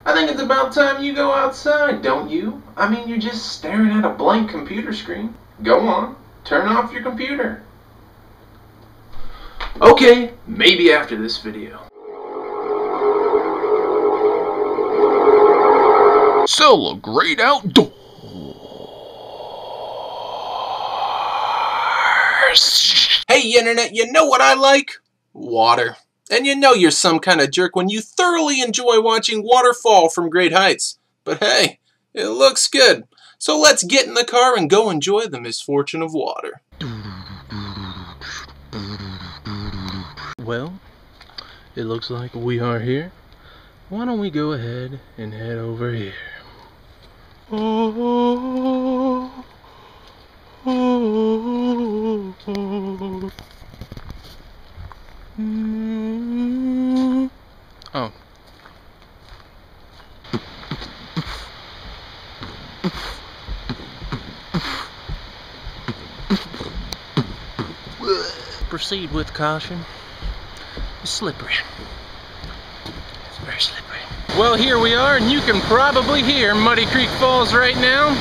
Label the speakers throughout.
Speaker 1: I think it's about time you go outside, don't you? I mean, you're just staring at a blank computer screen. Go on, turn off your computer. Okay, maybe after this video. CeleGREAT outdoors. Hey internet, you know what I like? Water. And you know you're some kind of jerk when you thoroughly enjoy watching Waterfall from great heights. But hey, it looks good. So let's get in the car and go enjoy the misfortune of water.
Speaker 2: Well, it looks like we are here. Why don't we go ahead and head over here? Oh. Proceed with caution. It's slippery. It's very slippery. Well, here we are, and you can probably hear Muddy Creek Falls right now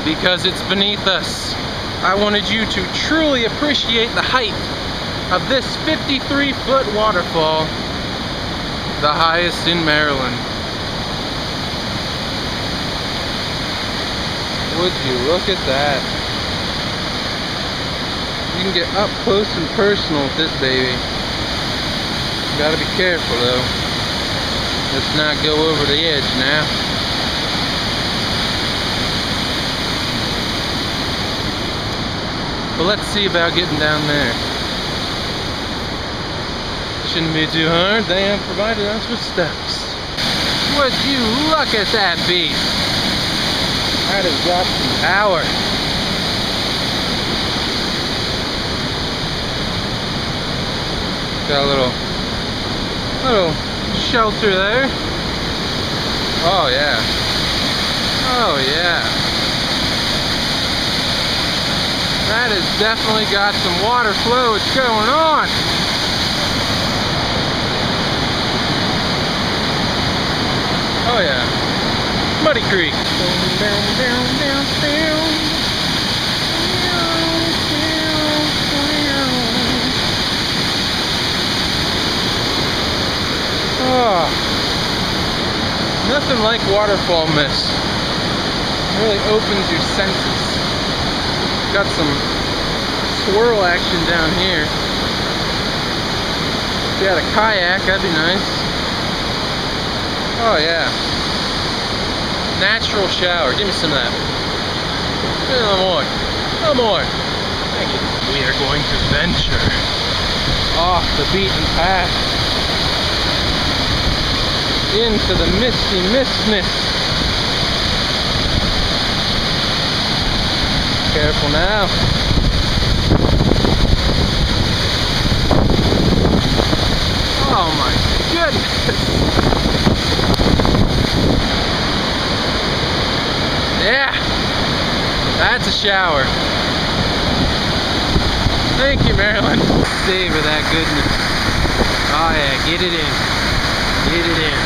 Speaker 2: because it's beneath us. I wanted you to truly appreciate the height of this 53-foot waterfall, the highest in Maryland. Would you look at that? You can get up close and personal with this baby. Gotta be careful though. Let's not go over the edge now. But let's see about getting down there. Shouldn't be too hard. They have provided us with steps. Would you look at that beast? That has got some power. Got a little shelter there. Oh yeah. Oh yeah. That has definitely got some water flow. It's going on. Oh yeah. Muddy Creek. Oh, nothing like waterfall mist. It really opens your senses. Got some swirl action down here. If you had a kayak, that'd be nice. Oh yeah. Natural shower. Give me some of that. A little more. A little more. Thank you. We are going to venture off the beaten path into the misty mistness. Careful now. Oh my goodness. Yeah, that's a shower. Thank you, Maryland. Savor that goodness. Oh yeah, get it in. Get it in.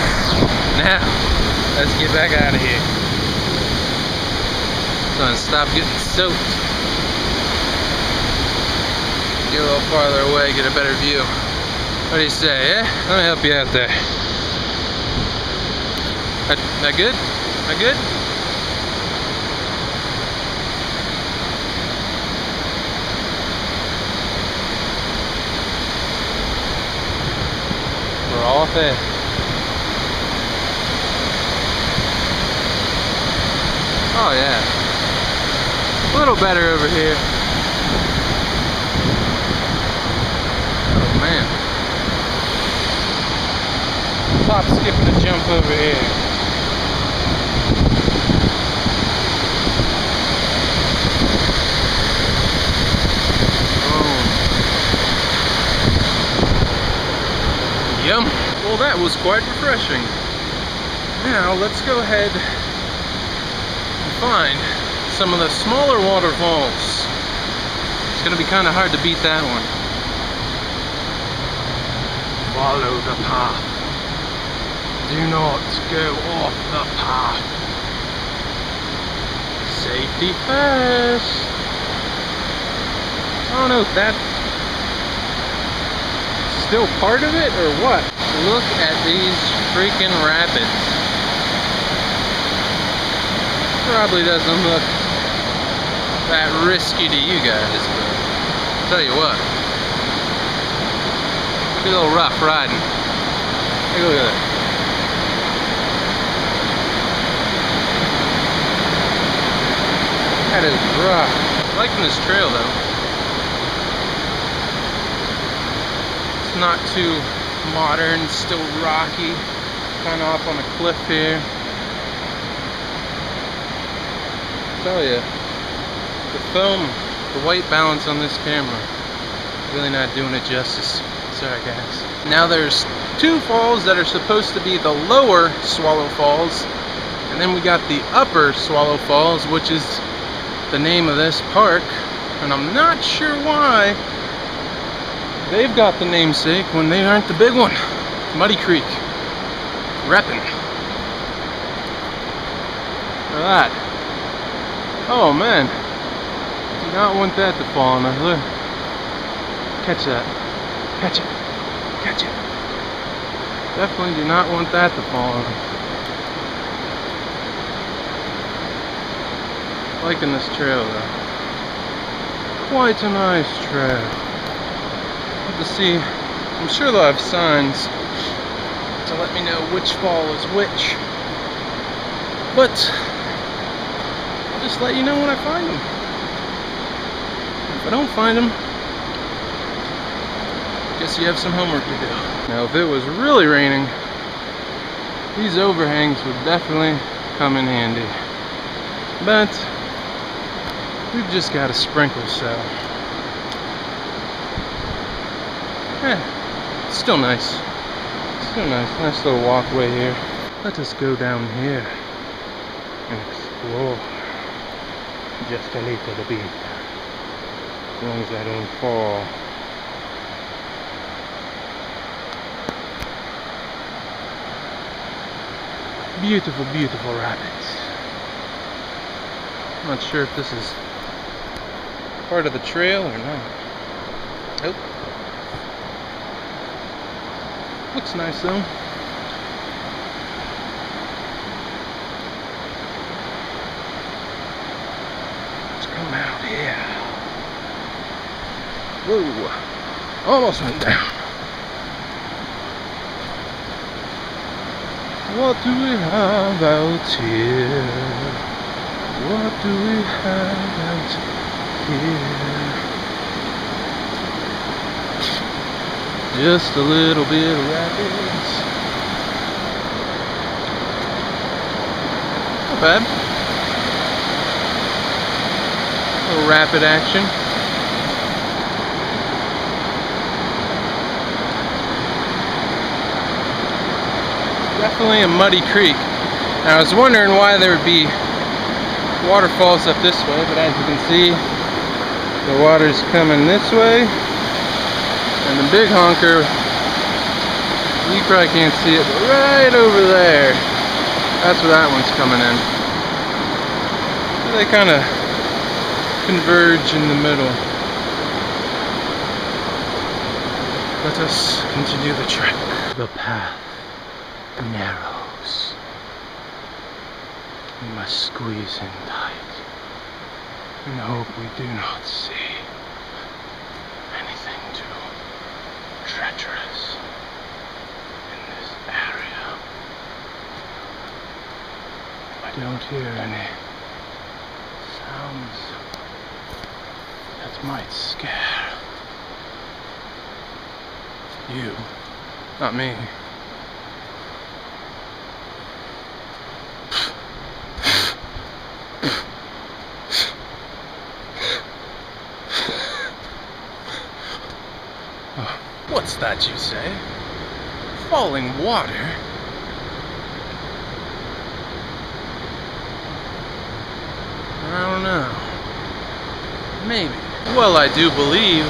Speaker 2: Now, let's get back out of here. Gonna stop getting soaked. Get a little farther away, get a better view. What do you say, eh? Let me help you out there. That good? That good? We're all there. Oh yeah. A little better over here. Oh man. Top skipping a jump over here. Oh. Yum. Well, that was quite refreshing. Now let's go ahead and find some of the smaller waterfalls. It's gonna be kind of hard to beat that one. Follow the path. Do not go off the path. Safety first. I don't know if that's still part of it or what. Look at these freaking rapids. Probably doesn't look that risky to you guys, but I'll tell you what. Look at a little rough riding. Take a look at that. That is rough. I'm liking this trail though. It's not too modern, still rocky. Kind of off on a cliff here. I tell you, the film, the white balance on this camera, really not doing it justice. Sorry guys. Now there's two falls that are supposed to be the lower Swallow Falls, and then we got the upper Swallow Falls, which is the name of this park, and I'm not sure why they've got the namesake when they aren't the big one. Muddy Creek. Reppin'. Look at that. Oh man. Do not want that to fall on us. Look. Catch that. Catch it. Catch it. Definitely do not want that to fall on us. Liking this trail though. Quite a nice trail. Good to see. I'm sure they'll have signs to let me know which fall is which. But I'll just let you know when I find them. If I don't find them, guess you have some homework to do. Now if it was really raining, these overhangs would definitely come in handy. But we've just got a sprinkle, so still nice. Still nice. Nice little walkway here. Let us go down here and explore just a little bit. As long as I don't fall. Beautiful, beautiful rapids. I'm not sure if this is part of the trail or not. Nope. Looks nice though. Let's come out here. Whoa. Almost went down. What do we have out here? What do we have out here? Just a little bit of rapids. Not bad. A little rapid action. Definitely a muddy creek. Now, I was wondering why there would be waterfalls up this way, but as you can see, the water's coming this way. And the big honker, you probably can't see it, but right over there, that's where that one's coming in. So they kind of converge in the middle. Let us continue the trek. The path narrows. We must squeeze in tight and hope we do not see anything too treacherous in this area. I don't hear any sounds that might scare you, not me. What's that you say? Falling water? I don't know. Maybe. Well, I do believe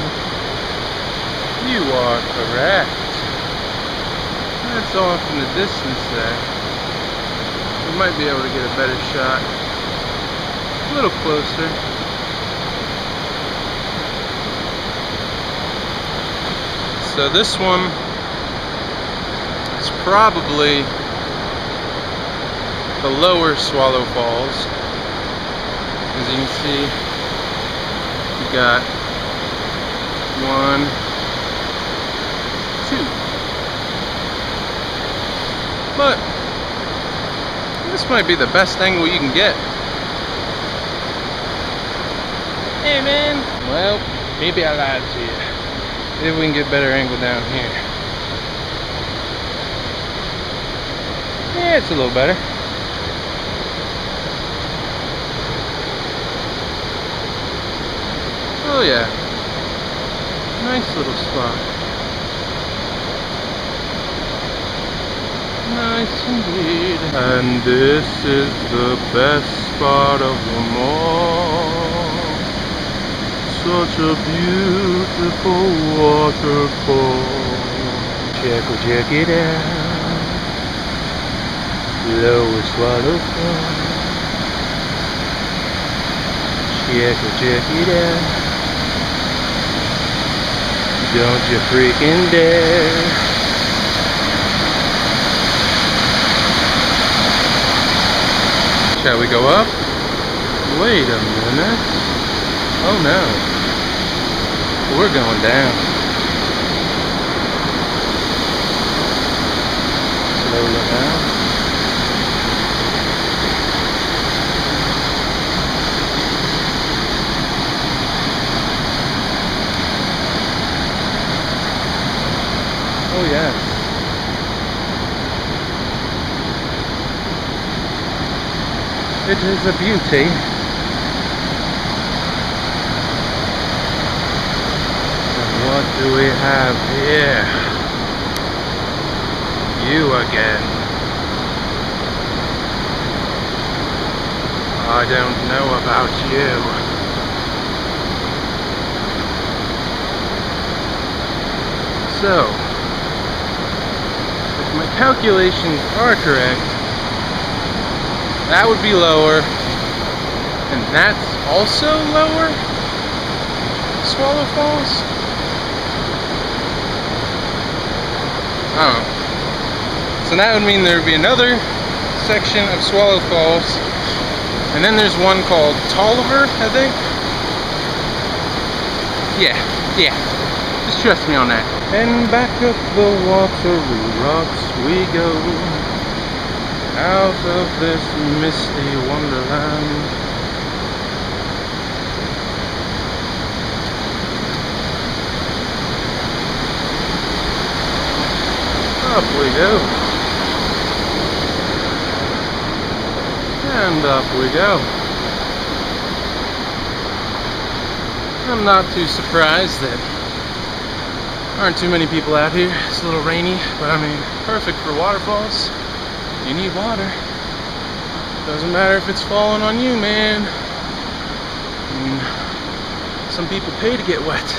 Speaker 2: you are correct. That's off in the distance there. We might be able to get a better shot. A little closer. So this one is probably the lower Swallow Falls. As you can see, you got 1, 2. But this might be the best angle you can get. Hey man. Well, maybe I lied to you. See if we can get better angle down here. Yeah, it's a little better. Oh yeah. Nice little spot. Nice indeed. And this is the best spot of them all. Such a beautiful waterfall. Check it out. Lower Swallow Falls. Check it out. Don't you freaking dare. Shall we go up? Wait a minute. Oh no. We're going down. Slowly down. Oh yes. It is a beauty. What do we have here? You again. I don't know about you. So, if my calculations are correct, that would be lower, and that's also lower? Swallow Falls? Oh. So that would mean there would be another section of Swallow Falls, and then there's one called Tolliver, I think. Yeah. Just trust me on that. And back up the watery rocks we go, out of this misty wonderland. Up we go. And up we go. I'm not too surprised that aren't too many people out here. It's a little rainy, but I mean, perfect for waterfalls. You need water. Doesn't matter if it's falling on you, man. I mean, some people pay to get wet.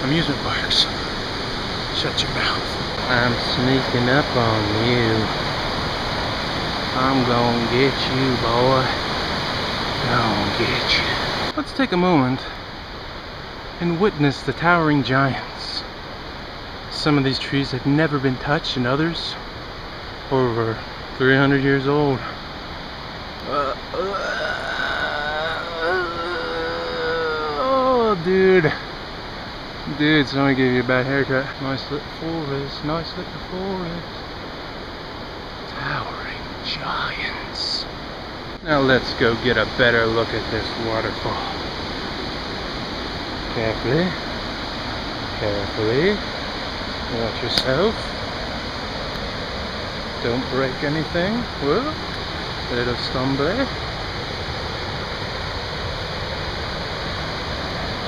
Speaker 2: Amusement parks. Shut your mouth. I'm sneaking up on you. I'm gonna get you, boy. Gonna get you. Let's take a moment and witness the towering giants. Some of these trees have never been touched, and others over 300 years old. Oh, dude. Dude, somebody gave you a bad haircut. Nice little forest, nice little forest. Towering giants. Now let's go get a better look at this waterfall. Carefully. Carefully. Watch yourself. Don't break anything. Whoa. A little stumbly.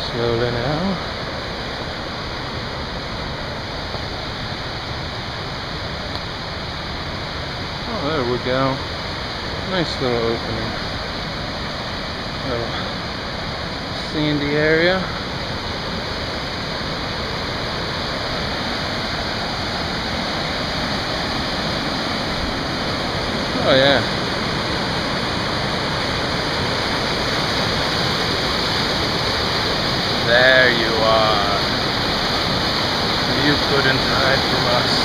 Speaker 2: Slowly now. Oh, there we go. Nice little opening. Little sandy area. Oh yeah. There you are. You couldn't hide from us.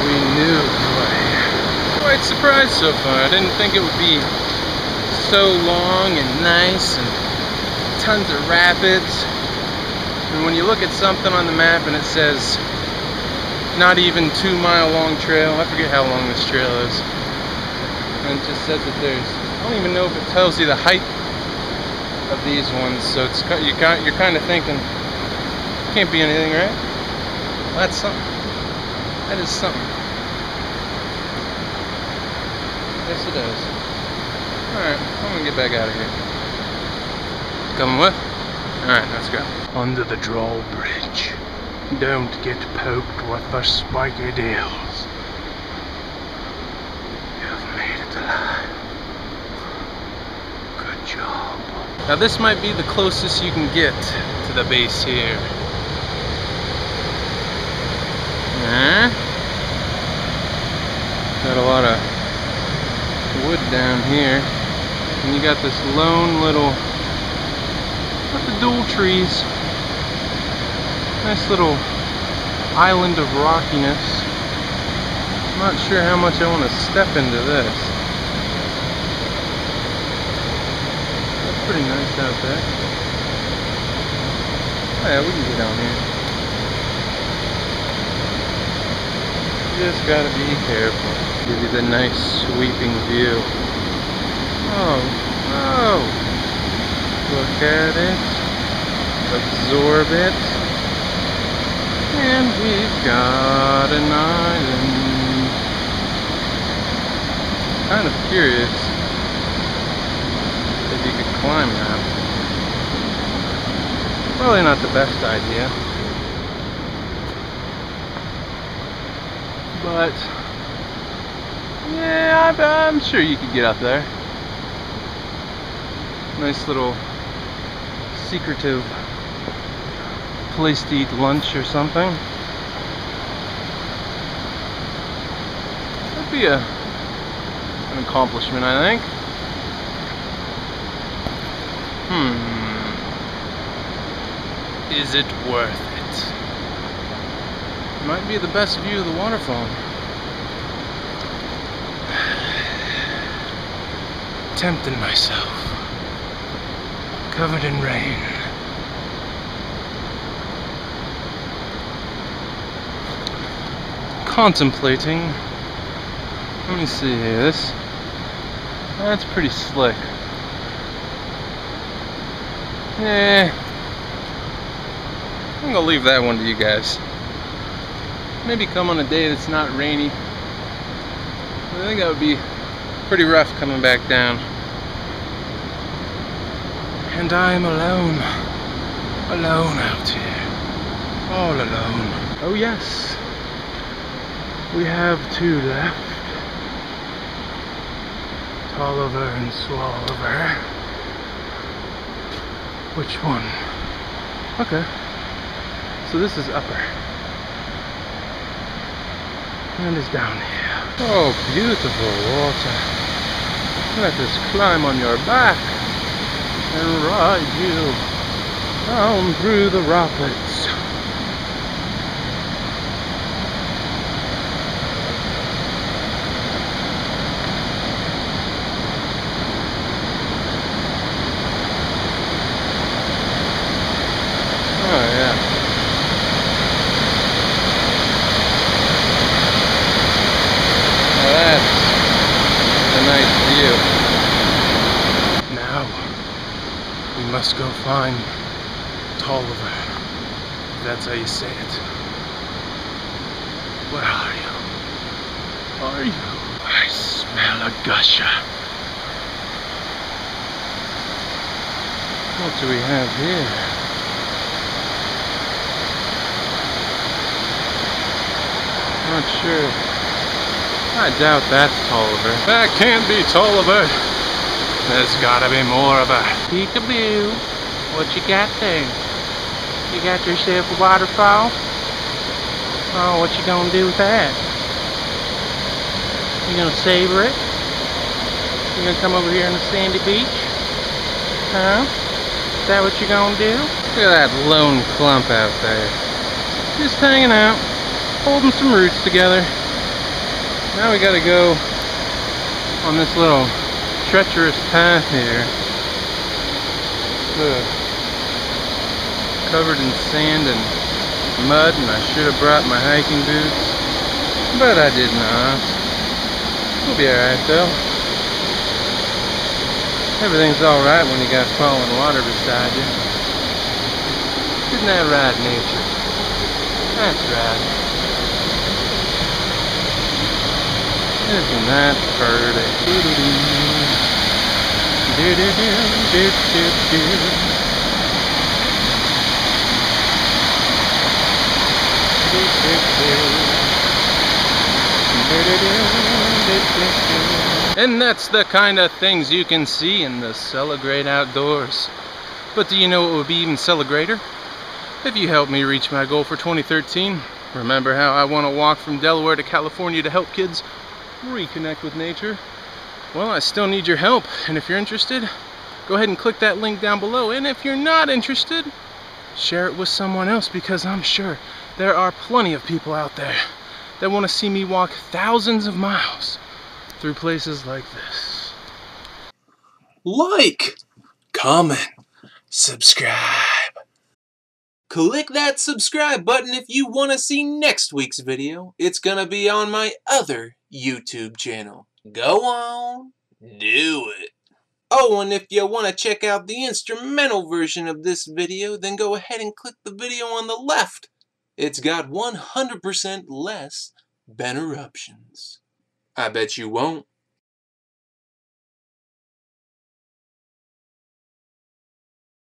Speaker 2: We knew you were here. Quite surprised so far. I didn't think it would be so long and nice and tons of rapids. And when you look at something on the map and it says not even 2 mile long trail, I forget how long this trail is, and it just says that there's, I don't even know if it tells you the height of these ones, so it's you're kind of thinking can't be anything, right? Well, that's something. That is something. Yes, it is. All right, I'm gonna get back out of here. Coming with? All right, let's go. Under the drawbridge. Don't get poked with the spiky deals. You've made it alive. Good job. Now this might be the closest you can get to the base here. Got a lot of wood down here. And you got this lone little, got the dual trees. Nice little island of rockiness. I'm not sure how much I want to step into this. That's pretty nice out there. Oh yeah, we can get down here. Just gotta be careful. Give you the nice sweeping view. Oh, oh! Look at it. Absorb it. And we've got an island. Kind of curious if you could climb that. Probably not the best idea. But yeah, I'm sure you could get up there. Nice little secretive place to eat lunch or something. That'd be an accomplishment, I think. Is it worth it? Might be the best view of the waterfall. Tempting myself. Covered in rain. Contemplating. Let me see here. That's pretty slick. Yeah. I'm gonna leave that one to you guys. Maybe come on a day that's not rainy. I think that would be pretty rough coming back down. And I'm alone. Alone out here. All alone. Oh yes. We have two left. Tolliver and Swallover. Which one? Okay. So this is upper. And it's down here. Oh, beautiful water. Let us climb on your back and ride you down through the rapids. Oh yeah. Well, that's a nice view. Now we must go find Tolliver. That's how you say it. Where are you? Are you? I smell a gusher. What do we have here? Not sure. I doubt that's Tolliver. That can't be Tolliver. There's gotta be more of a peekaboo. What you got there? You got yourself a waterfall? Oh, what you gonna do with that? You're gonna savor it? You're gonna come over here on the sandy beach? Huh? Is that what you're gonna do? Look at that lone clump out there. Just hanging out, holding some roots together. Now we gotta go on this little treacherous path here. Look, covered in sand and mud, and I should have brought my hiking boots, but I did not. We'll be alright though. Everything's alright when you got falling water beside you. Isn't that right, nature? That's right. Isn't that pretty? And that's the kind of things you can see in the CeleGREAT outdoors. But do you know what would be even CeleGREATer? If you help me reach my goal for 2013. Remember how I want to walk from Delaware to California to help kids reconnect with nature? Well, I still need your help, and if you're interested, go ahead and click that link down below. And if you're not interested, share it with someone else, because I'm sure there are plenty of people out there that want to see me walk thousands of miles through places like this.
Speaker 1: Like, comment, subscribe. Click that subscribe button if you want to see next week's video. It's gonna be on my other YouTube channel. Go on, do it. Oh, and if you want to check out the instrumental version of this video, then go ahead and click the video on the left. It's got 100% less banneruptions. I bet you won't.